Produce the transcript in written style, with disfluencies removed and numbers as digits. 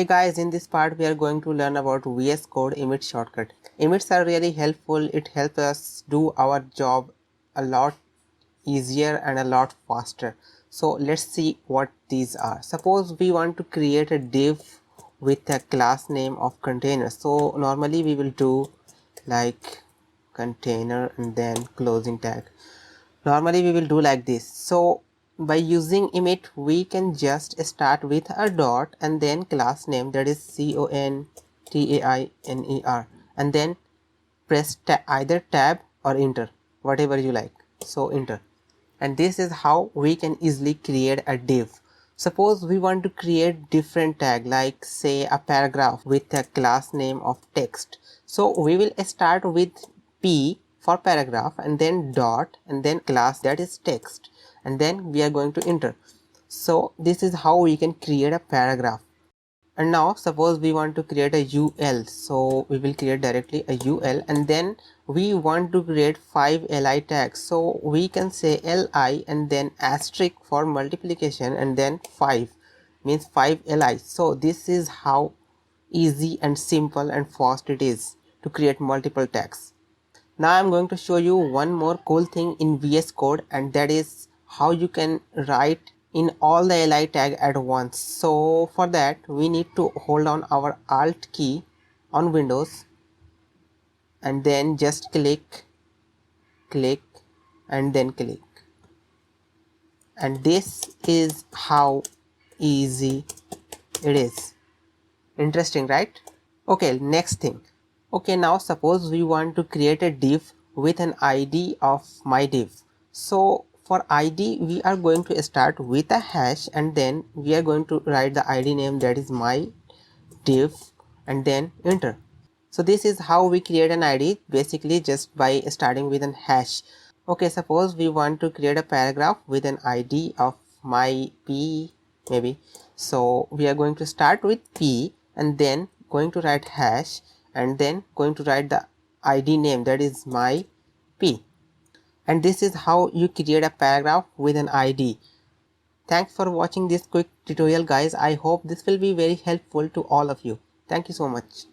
Hey guys, in this part we are going to learn about VS Code Emmet shortcut. Emmets are really helpful. It helps us do our job a lot easier and a lot faster. So let's see what these are. Suppose we want to create a div with a class name of container. So normally we will do like container and then closing tag. Normally we will do like this. So by using emmet we can just start with a dot and then class name, that is container, and then press either tab or enter, whatever you like. So enter, and this is how we can easily create a div. Suppose we want to create different tag, like say a paragraph with a class name of text. So we will start with p for paragraph and then dot and then class, that is text, and then we are going to enter. So this is how we can create a paragraph. And now suppose we want to create a ul, so we will create directly a ul, and then we want to create 5 li tags. So we can say li and then asterisk for multiplication and then 5 means 5 li. So this is how easy and simple and fast it is to create multiple tags. Now I'm going to show you one more cool thing in VS Code, and that is how you can write in all the li tag at once. So for that we need to hold on our alt key on Windows and then just click and then click, and this is how easy it is. Interesting, right? Okay, next thing. Okay, now suppose we want to create a div with an id of my div. So for id we are going to start with a hash and then we are going to write the id name, that is my div, and then enter. So this is how we create an id, basically just by starting with an hash. Okay, suppose we want to create a paragraph with an id of my p maybe. So we are going to start with p and then going to write hash and then going to write the id name, that is my p. And this is how you create a paragraph with an id. Thanks for watching this quick tutorial guys. I hope this will be very helpful to all of you. Thank you so much.